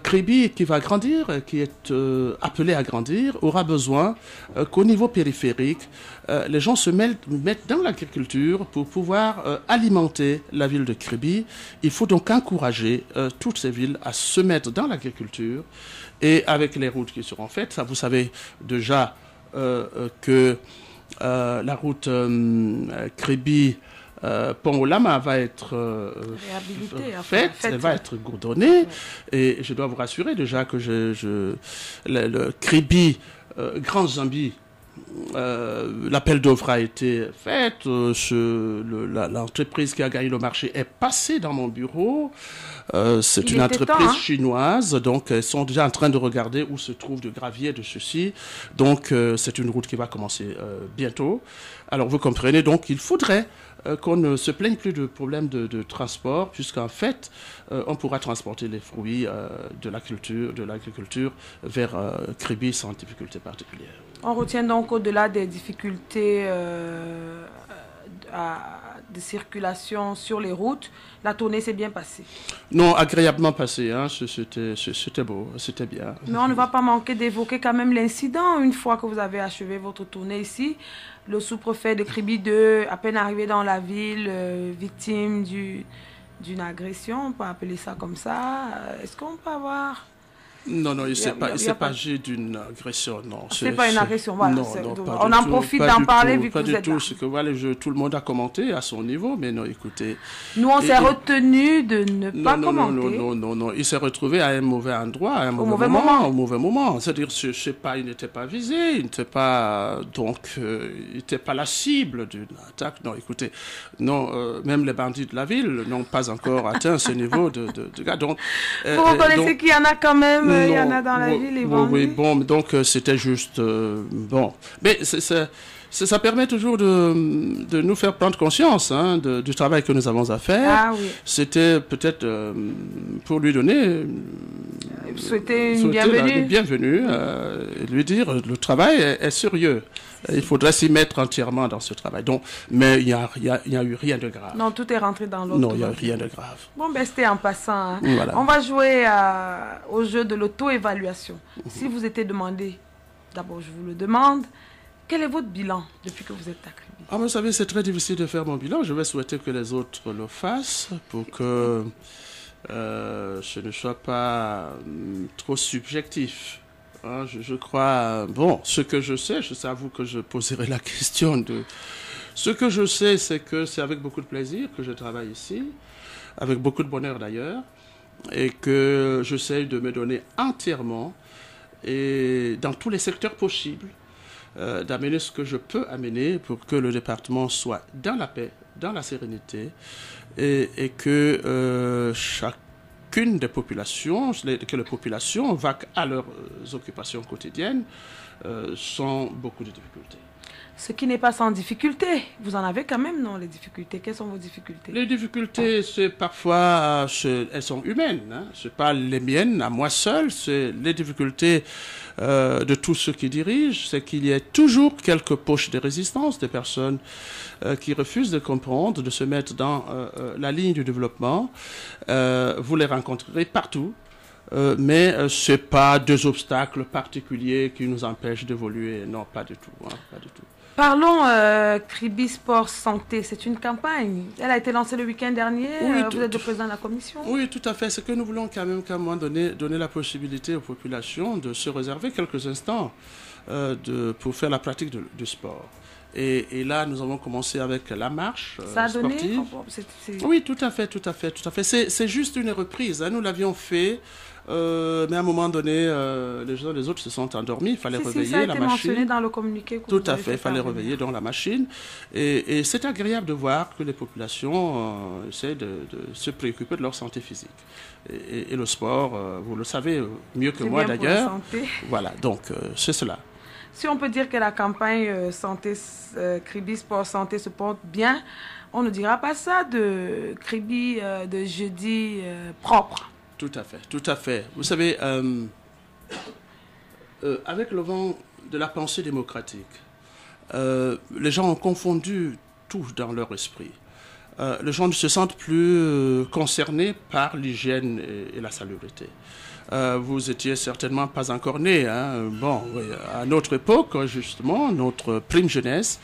Kribi, qui va grandir, qui est appelé à grandir, aura besoin qu'au niveau périphérique, les gens se mettent dans l'agriculture pour pouvoir alimenter la ville de Kribi. Il faut donc encourager toutes ces villes à se mettre dans l'agriculture, et avec les routes qui seront faites, ça, vous savez déjà que la route Kribi Pont-au-Lama va être faite, elle va être gourdonnée, et je dois vous rassurer déjà que le Kribi Grand Zambie, l'appel d'offres a été fait, l'entreprise qui a gagné le marché est passée dans mon bureau. C'est une entreprise chinoise, donc ils sont déjà en train de regarder où se trouve du gravier de ceci. Donc c'est une route qui va commencer bientôt. Alors vous comprenez, donc il faudrait qu'on ne se plaigne plus de problèmes de transport, puisqu'en fait, on pourra transporter les fruits de l'agriculture vers Kribi sans difficulté particulière. On retient donc au-delà des difficultés de circulation sur les routes, la tournée s'est bien passée. Non, agréablement passée, c'était beau, c'était bien. Mais on ne va pas manquer d'évoquer quand même l'incident une fois que vous avez achevé votre tournée ici. Le sous-préfet de Kribi 2, à peine arrivé dans la ville, victime d'une agression, on peut appeler ça comme ça. Est-ce qu'on peut avoir... Non, il ne s'est pas agi d'une agression, non. C'est pas une agression, voilà. Non, on en profite d'en parler vu que vous êtes là. C'est que voilà, tout le monde a commenté à son niveau, mais non, écoutez... Nous, on s'est retenu de ne pas commenter. Non, il s'est retrouvé à un mauvais endroit, à un mauvais moment. C'est-à-dire, je ne sais pas, il n'était pas visé, il n'était pas... Donc, il n'était pas la cible d'une attaque. Non, écoutez, non, même les bandits de la ville n'ont pas encore atteint ce niveau de gars. Donc, vous reconnaissez qu'il y en a quand même... Il y en a dans la ville, les bandits. Oui, bon, donc c'était juste... bon. Mais ça permet toujours de nous faire prendre conscience du travail que nous avons à faire. Ah, oui. C'était peut-être pour lui donner... Souhaiter une bienvenue. Lui dire, le travail est sérieux. Il faudrait s'y mettre entièrement dans ce travail. Donc, mais il n'y a eu rien de grave. Non, tout est rentré dans l'autre. Non, il n'y a rien de grave. Bon, c'était en passant. Voilà. On va jouer au jeu de l'auto-évaluation. Si vous étiez demandé, d'abord je vous le demande, quel est votre bilan depuis que vous êtes à Kribi? Vous savez, c'est très difficile de faire mon bilan. Je vais souhaiter que les autres le fassent pour que ce ne soit pas trop subjectif. Je crois, ce que je sais, c'est à vous que je poserai la question ce que je sais, c'est que c'est avec beaucoup de plaisir que je travaille ici, avec beaucoup de bonheur d'ailleurs, et que j'essaie de me donner entièrement, et dans tous les secteurs possibles, d'amener ce que je peux amener pour que le département soit dans la paix, dans la sérénité, et que chacune des populations, que les populations vaquent à leurs occupations quotidiennes sans beaucoup de difficultés. Ce qui n'est pas sans difficulté. Vous en avez quand même, non, les difficultés? Quelles sont vos difficultés? Les difficultés, c'est parfois, elles sont humaines. Hein. Ce n'est pas les miennes, à moi seul. C'est les difficultés de tous ceux qui dirigent. C'est qu'il y a toujours quelques poches de résistance, des personnes qui refusent de comprendre, de se mettre dans la ligne du développement. Vous les rencontrerez partout. Mais ce n'est pas deux obstacles particuliers qui nous empêchent d'évoluer. Non, pas du tout. Hein, pas du tout. Parlons Kribi Sport Santé, c'est une campagne. Elle a été lancée le week-end dernier. Oui, vous êtes le président de la commission. Oui, tout à fait. C'est que nous voulons quand même qu'à un moment donné donner la possibilité aux populations de se réserver quelques instants pour faire la pratique du sport. Et là, nous avons commencé avec la marche Ça a sportive. donné Oui, tout à fait. C'est juste une reprise. Hein. Nous l'avions fait. Mais à un moment donné, les autres se sont endormis, il fallait réveiller ça a la été machine. Mentionné dans le communiqué. Tout à fait, il fallait réveiller dans la machine. Et c'est agréable de voir que les populations essaient de se préoccuper de leur santé physique. Et le sport, vous le savez mieux que moi d'ailleurs. Voilà, donc c'est cela. Si on peut dire que la campagne santé, Kribi Sport Santé se porte bien, on ne dira pas ça de Kribi de jeudi propre. Tout à fait. Vous savez, avec le vent de la pensée démocratique, les gens ont confondu tout dans leur esprit. Les gens ne se sentent plus concernés par l'hygiène et la salubrité. Vous étiez certainement pas encore né. Hein. Bon, oui, à notre époque, justement, notre prime jeunesse,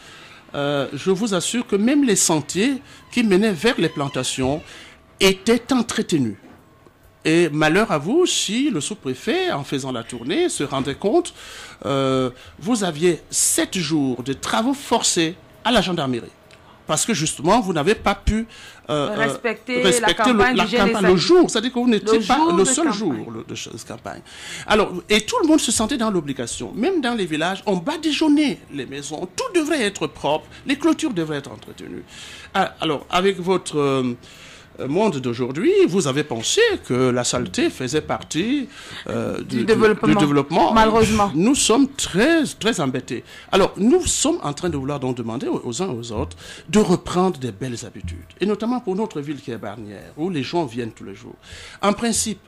je vous assure que même les sentiers qui menaient vers les plantations étaient entretenus. Et malheur à vous si le sous-préfet, en faisant la tournée, se rendait compte, vous aviez 7 jours de travaux forcés à la gendarmerie. Parce que justement, vous n'avez pas pu respecter la campagne le jour. C'est-à-dire que vous n'étiez pas le seul jour de campagne. Alors, et tout le monde se sentait dans l'obligation. Même dans les villages, on badigeonnait les maisons. Tout devrait être propre. Les clôtures devraient être entretenues. Alors, avec votre monde d'aujourd'hui, vous avez pensé que la saleté faisait partie du développement. Malheureusement. Nous sommes très, très embêtés. Alors, nous sommes en train de vouloir donc demander aux uns aux autres de reprendre des belles habitudes. Et notamment pour notre ville qui est Barnières, où les gens viennent tous les jours. En principe,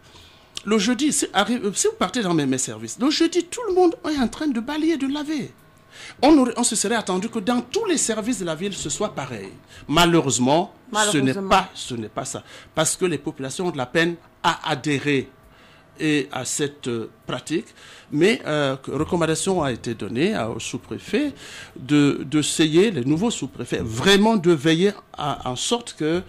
le jeudi, si vous partez dans mes services, le jeudi, tout le monde est en train de balayer, de laver. On se serait attendu que dans tous les services de la ville, ce soit pareil. Malheureusement. Ce n'est pas ça. Parce que les populations ont de la peine à adhérer à cette pratique. Mais recommandation a été donnée au sous-préfet d'essayer, les nouveaux sous-préfets, vraiment de veiller en sorte que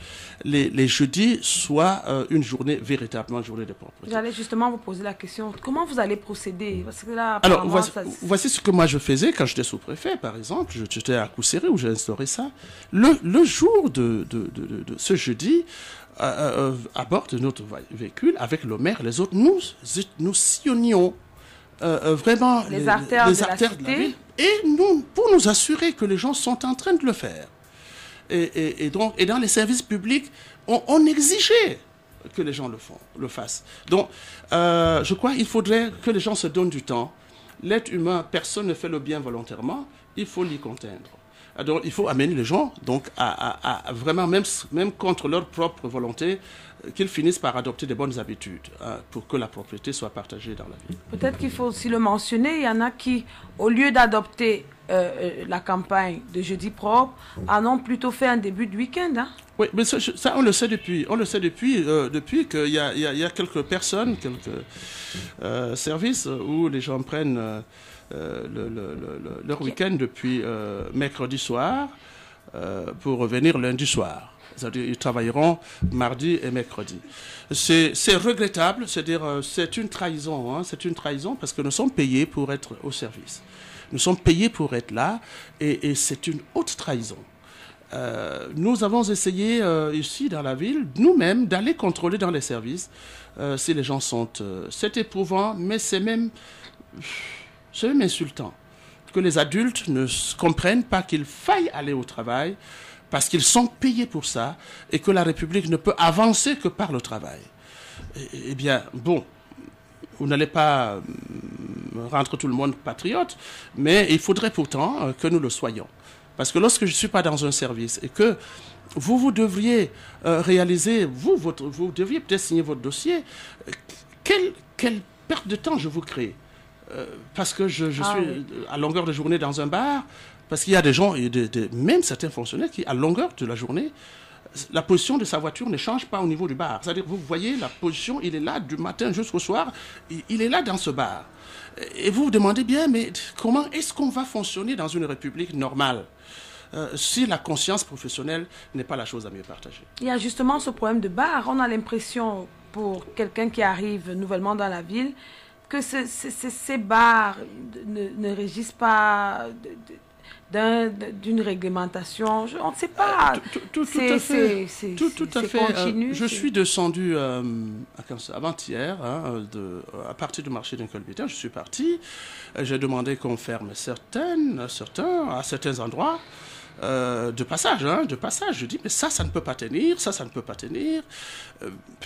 les jeudis soient véritablement une journée de propreté. J'allais justement vous poser la question, comment vous allez procéder? Parce que là, alors, voici ce que moi je faisais quand j'étais sous-préfet, par exemple. J'étais à Cousséré où j'ai instauré ça. Le jour de ce jeudi, à bord de notre véhicule, avec le maire et les autres, nous sillonnions vraiment les artères de la ville, et pour nous assurer que les gens sont en train de le faire. Et dans les services publics, on exigeait que les gens le fassent. Donc, je crois qu'il faudrait que les gens se donnent du temps. L'être humain, personne ne fait le bien volontairement, il faut l'y contraindre. Alors, il faut amener les gens donc, à vraiment, même contre leur propre volonté, qu'ils finissent par adopter des bonnes habitudes pour que la propriété soit partagée dans la ville. Peut-être qu'il faut aussi le mentionner, il y en a qui, au lieu d'adopter la campagne de jeudi propre, en ont plutôt fait un début de week-end. Hein? Oui, mais ça, on le sait depuis. On le sait depuis qu'il y a quelques personnes, quelques services où les gens prennent leur week-end depuis mercredi soir pour revenir lundi soir. C'est-à-dire ils travailleront mardi et mercredi. C'est regrettable, c'est-à-dire c'est une trahison. Hein, c'est une trahison parce que nous sommes payés pour être au service. Nous sommes payés pour être là et c'est une haute trahison. Nous avons essayé ici dans la ville, nous-mêmes, d'aller contrôler dans les services si les gens sont... c'est éprouvant, mais c'est même insultant que les adultes ne comprennent pas qu'il faille aller au travail parce qu'ils sont payés pour ça et que la République ne peut avancer que par le travail. Eh bien, bon, vous n'allez pas rendre tout le monde patriote, mais il faudrait pourtant que nous le soyons. Parce que lorsque je ne suis pas dans un service et que vous devriez réaliser, vous devriez peut-être signer votre dossier, quelle perte de temps je vous crée parce que je suis à longueur de journée dans un bar, parce qu'il y a des gens, même certains fonctionnaires qui, à longueur de la journée, la position de sa voiture ne change pas au niveau du bar. C'est-à-dire, vous voyez, la position, il est là du matin jusqu'au soir, il est là dans ce bar. Et vous vous demandez bien, mais comment est-ce qu'on va fonctionner dans une république normale si la conscience professionnelle n'est pas la chose à mieux partager? Il y a justement ce problème de bar. On a l'impression, pour quelqu'un qui arrive nouvellement dans la ville, que ces bars ne régissent pas d'une réglementation. On ne sait pas. Tout à fait. Continu. Je suis descendu avant-hier, à partir du marché d'un Colbitaine. Je suis parti. J'ai demandé qu'on ferme à certains endroits. De passage. Je dis, mais ça ne peut pas tenir, ça ne peut pas tenir.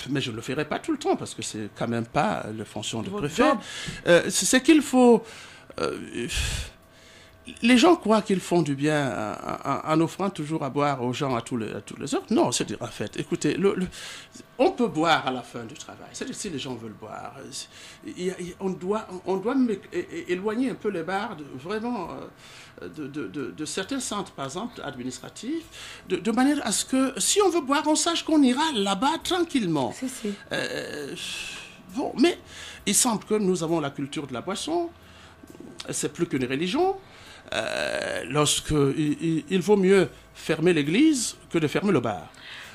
Mais je ne le ferai pas tout le temps, parce que c'est quand même pas la fonction de préfet. C'est qu'il faut... les gens croient qu'ils font du bien en offrant toujours à boire aux gens à tous les heures. Non, c'est-à-dire, en fait, écoutez, on peut boire à la fin du travail. C'est-à-dire, si les gens veulent boire, on doit éloigner un peu les bars de certains centres, par exemple, administratifs, de manière à ce que, si on veut boire, on sache qu'on ira là-bas tranquillement. Bon, mais il semble que nous avons la culture de la boisson. C'est plus qu'une religion. Il vaut mieux fermer l'église que de fermer le bar.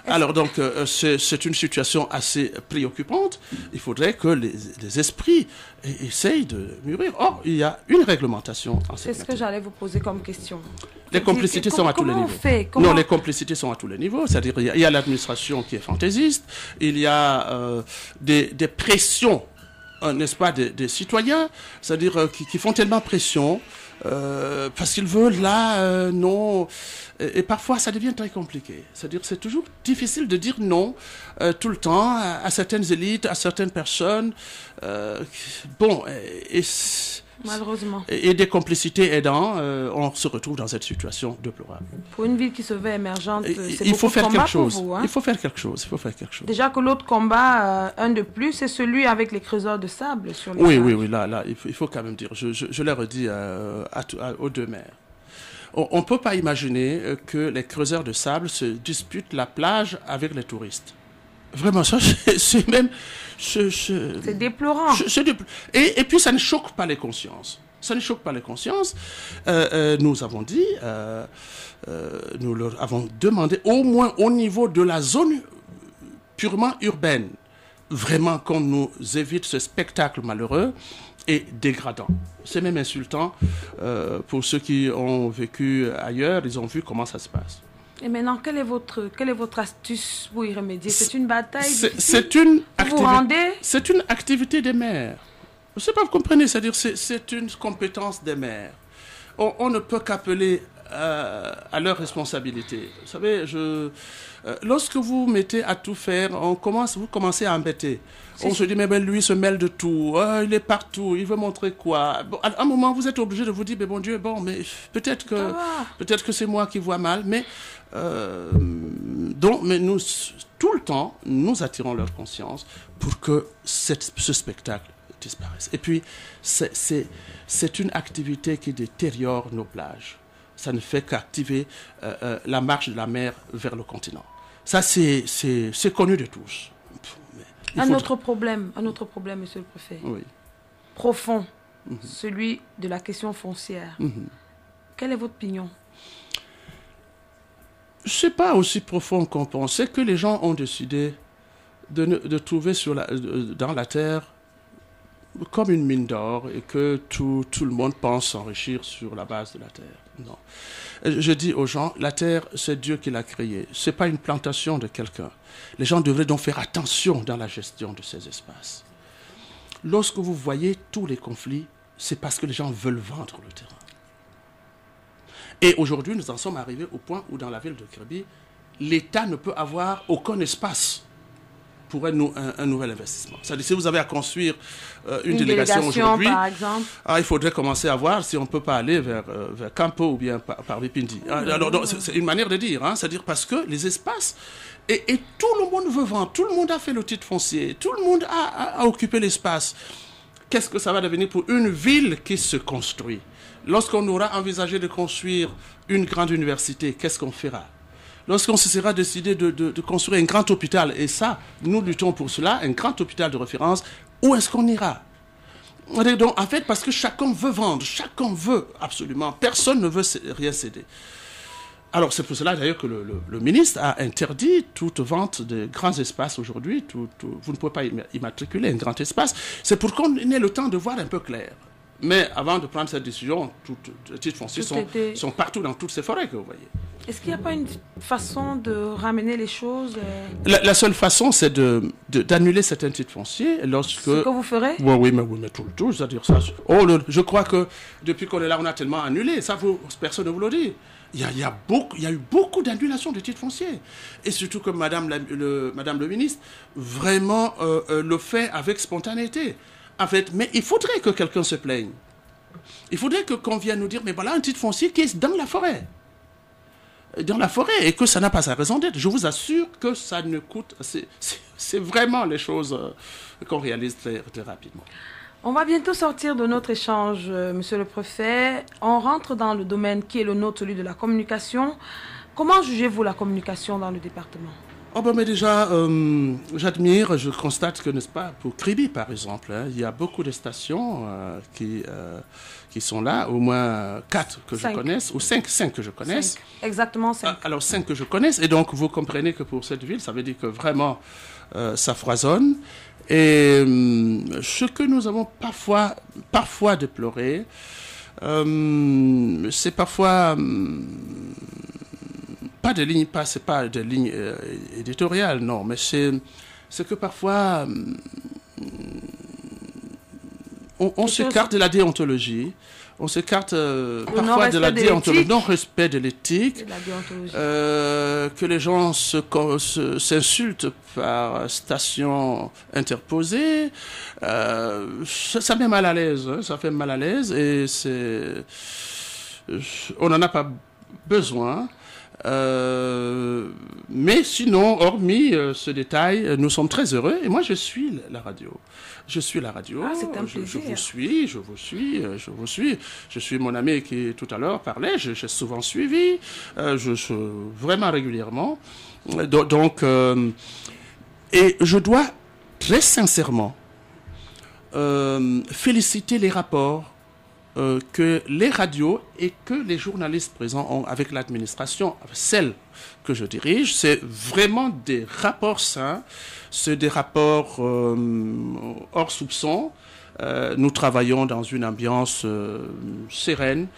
Alors donc, c'est une situation assez préoccupante. Il faudrait que les esprits essayent de mûrir. Or, il y a une réglementation en cette matière. C'est ce que j'allais vous poser comme question. Les complicités sont à tous les niveaux. Non, les complicités sont à tous les niveaux. C'est-à-dire, il y a l'administration qui est fantaisiste, il y a des pressions, n'est-ce pas, des citoyens, c'est-à-dire qui font tellement pression parce qu'ils veulent là, non. Et parfois, ça devient très compliqué. C'est-à-dire, c'est toujours difficile de dire non tout le temps à certaines élites, à certaines personnes. Malheureusement. Et des complicités aidant, on se retrouve dans cette situation déplorable. Pour une ville qui se veut émergente, c'est il faut faire quelque chose. Pour vous, hein? Il faut faire quelque chose. Déjà que l'autre combat, un de plus, c'est celui avec les creuseurs de sable sur les Oui, là, il faut quand même dire. Je l'ai redit aux deux maires. On ne peut pas imaginer que les creuseurs de sable se disputent la plage avec les touristes. Vraiment, ça, c'est même... C'est déplorant. Et puis, ça ne choque pas les consciences. Nous avons dit, nous leur avons demandé, au moins au niveau de la zone purement urbaine, vraiment qu'on nous évite ce spectacle malheureux et dégradant. C'est même insultant pour ceux qui ont vécu ailleurs, ils ont vu comment ça se passe. Et maintenant, quelle est votre astuce pour y remédier? C'est une bataille C'est une activité des maires. Je ne sais pas, vous comprenez, c'est-à-dire c'est une compétence des maires. On ne peut qu'appeler à leur responsabilité. Vous savez, lorsque vous mettez à tout faire, vous commencez à embêter. On se dit, mais lui se mêle de tout, il est partout, il veut montrer quoi. Bon, à un moment, vous êtes obligé de vous dire, mais bon Dieu, mais peut-être que c'est moi qui vois mal, mais nous, tout le temps, nous attirons leur conscience pour que ce spectacle disparaisse. Et puis, c'est une activité qui détériore nos plages. Ça ne fait qu'activer la marche de la mer vers le continent. Ça, c'est connu de tous. Un autre problème, monsieur le préfet. Oui. Profond, celui de la question foncière. Quelle est votre opinion? Ce n'est pas aussi profond qu'on pense. C'est que les gens ont décidé de trouver dans la terre comme une mine d'or et que tout le monde pense s'enrichir sur la base de la terre. Non. Je dis aux gens, la terre, c'est Dieu qui l'a créée. Ce n'est pas une plantation de quelqu'un. Les gens devraient donc faire attention dans la gestion de ces espaces. Lorsque vous voyez tous les conflits, c'est parce que les gens veulent vendre le terrain. Et aujourd'hui, nous en sommes arrivés au point où dans la ville de Kribi, l'État ne peut avoir aucun espace pour un nouvel investissement. C'est-à-dire, si vous avez à construire une délégation aujourd'hui, par exemple, il faudrait commencer à voir si on ne peut pas aller vers Campo ou bien par Vipindi. Alors, c'est une manière de dire, c'est-à-dire parce que les espaces, et tout le monde veut vendre, tout le monde a fait le titre foncier, tout le monde a occupé l'espace. Qu'est-ce que ça va devenir pour une ville qui se construit? Lorsqu'on aura envisagé de construire une grande université, qu'est-ce qu'on fera? Lorsqu'on se sera décidé de construire un grand hôpital, et ça, nous luttons pour cela, un grand hôpital de référence, où est-ce qu'on ira? Donc, en fait, parce que chacun veut vendre, chacun veut absolument, personne ne veut rien céder. Alors, c'est pour cela d'ailleurs que le ministre a interdit toute vente de grands espaces aujourd'hui. Vous ne pouvez pas immatriculer un grand espace. C'est pour qu'on ait le temps de voir un peu clair. Mais avant de prendre cette décision, les titres fonciers sont partout dans toutes ces forêts que vous voyez. Est-ce qu'il n'y a pas une façon de ramener les choses La seule façon, c'est d'annuler certains titres fonciers lorsque... Ce que vous ferez? Oui, mais tout, c'est-à-dire ça. Je crois que depuis qu'on est là, on a tellement annulé. Ça, personne ne vous le dit. Il y a eu beaucoup d'annulations de titres fonciers. Et surtout que Madame le ministre vraiment le fait avec spontanéité. En fait, mais il faudrait que quelqu'un se plaigne. Il faudrait qu'on vienne nous dire, mais voilà un titre foncier qui est dans la forêt. Dans la forêt, et que ça n'a pas sa raison d'être. Je vous assure que ça ne coûte... C'est vraiment les choses qu'on réalise très, très rapidement. On va bientôt sortir de notre échange, Monsieur le Préfet. On rentre dans le domaine qui est le nôtre, celui de la communication. Comment jugez-vous la communication dans le département? Mais déjà, j'admire, je constate que, n'est-ce pas, pour Kribi, par exemple, il y a beaucoup de stations qui sont là, au moins 4 que je connaisse, ou 5 que je connaisse. Exactement 5. Alors 5 que je connaisse, et donc vous comprenez que pour cette ville, ça veut dire que vraiment, ça foisonne. Et ce que nous avons parfois déploré, c'est parfois... c'est pas des lignes éditoriales, non, mais c'est que parfois on s'écarte de la déontologie, on s'écarte parfois de la déontologie, non-respect de l'éthique, que les gens s'insultent par station interposée, ça met mal à l'aise, ça fait mal à l'aise, et on n'en a pas besoin. Mais sinon, hormis ce détail, nous sommes très heureux. Et moi, je suis la radio. Je suis la radio. C'est un plaisir. Je vous suis. Je suis mon ami qui tout à l'heure parlait. J'ai souvent suivi. Vraiment régulièrement. Donc, et je dois très sincèrement féliciter les rapports que les radios et que les journalistes présents ont avec l'administration, celle que je dirige. C'est vraiment des rapports sains, c'est des rapports hors soupçon. Nous travaillons dans une ambiance sereine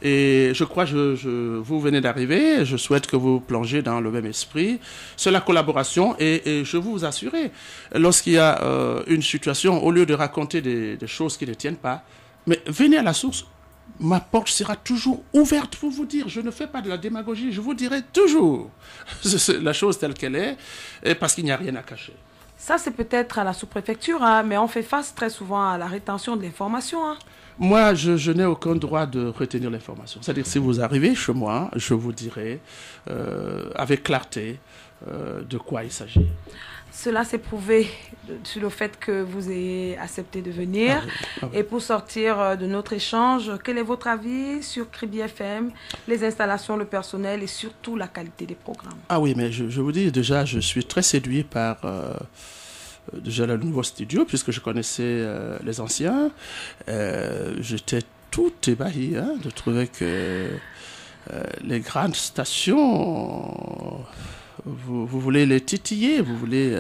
et je crois que vous venez d'arriver, je souhaite que vous plongez dans le même esprit. C'est la collaboration et je vous assure, lorsqu'il y a une situation, au lieu de raconter des choses qui ne tiennent pas, mais venez à la source, ma porte sera toujours ouverte pour vous dire. Je ne fais pas de la démagogie, je vous dirai toujours la chose telle qu'elle est, parce qu'il n'y a rien à cacher. Ça, c'est peut-être à la sous-préfecture, mais on fait face très souvent à la rétention de l'information. Moi, je n'ai aucun droit de retenir l'information. C'est-à-dire, si vous arrivez chez moi, je vous dirai avec clarté de quoi il s'agit. Cela s'est prouvé sur le fait que vous ayez accepté de venir. Et pour sortir de notre échange, quel est votre avis sur Kribi FM, les installations, le personnel et surtout la qualité des programmes? Oui, mais je vous dis déjà, je suis très séduit par déjà le nouveau studio, puisque je connaissais les anciens. J'étais tout ébahi de trouver que les grandes stations... Vous voulez les titiller, vous voulez...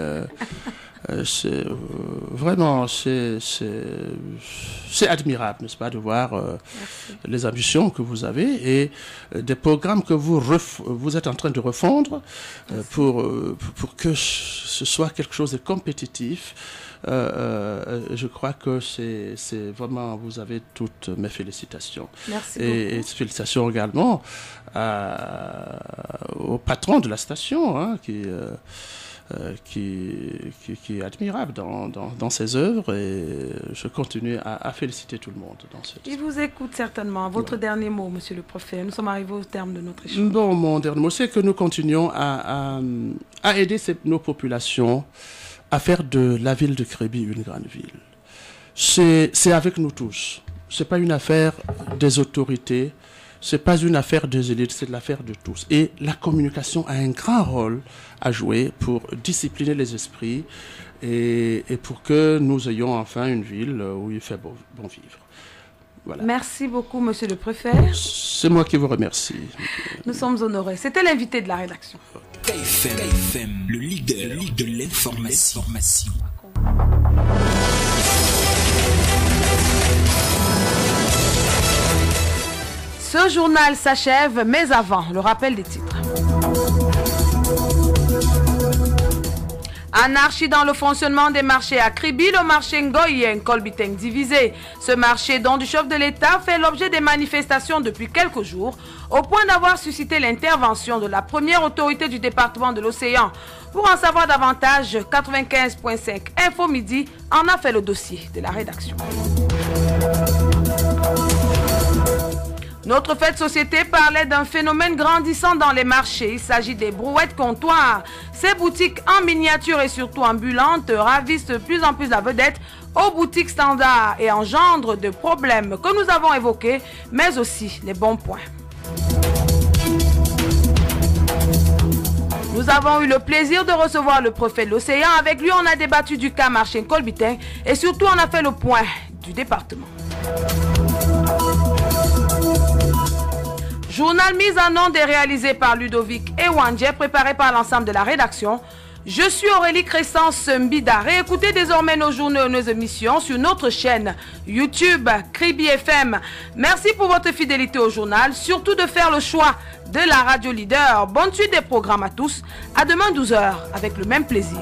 vraiment, c'est admirable, n'est-ce pas, de voir les ambitions que vous avez et des programmes que vous êtes en train de refondre pour que ce soit quelque chose de compétitif. Je crois que c'est vraiment, vous avez toutes mes félicitations. Merci et félicitations également au patron de la station, qui qui est admirable dans ses œuvres, et je continue à féliciter tout le monde dans ce. Il vous écoute certainement. Votre dernier mot, monsieur le préfet. Nous sommes arrivés au terme de notre échange. Bon, mon dernier mot, c'est que nous continuons à aider nos populations à faire de la ville de Kribi une grande ville. C'est avec nous tous. C'est pas une affaire des autorités, c'est pas une affaire des élites, c'est l'affaire de tous. Et la communication a un grand rôle à jouer pour discipliner les esprits et pour que nous ayons enfin une ville où il fait bon vivre. Voilà. Merci beaucoup, monsieur le préfet. C'est moi qui vous remercie. Nous sommes honorés. C'était l'invité de la rédaction. KFM, le leader de l'information. Ce journal s'achève, mais avant, le rappel des titres. Anarchie dans le fonctionnement des marchés à Kribi, le marché Ngoyen Kolbiteng divisé. Ce marché, dont du chef de l'État, fait l'objet des manifestations depuis quelques jours, au point d'avoir suscité l'intervention de la première autorité du département de l'Océan. Pour en savoir davantage, 95.5 Info Midi en a fait le dossier de la rédaction. Notre fait de société parlait d'un phénomène grandissant dans les marchés. Il s'agit des brouettes comptoirs. Ces boutiques en miniature et surtout ambulantes ravissent de plus en plus la vedette aux boutiques standards et engendrent de problèmes que nous avons évoqués, mais aussi les bons points. Nous avons eu le plaisir de recevoir le préfet de l'Océan. Avec lui, on a débattu du cas marché Kolbiteng et surtout on a fait le point du département. Journal mis en onde et réalisé par Ludovic Ewandje, préparé par l'ensemble de la rédaction. Je suis Aurélie Crescence Mbida. Réécoutez désormais nos journaux et nos émissions sur notre chaîne YouTube Kribi FM. Merci pour votre fidélité au journal. Surtout de faire le choix de la radio leader. Bonne suite des programmes à tous. À demain 12h avec le même plaisir.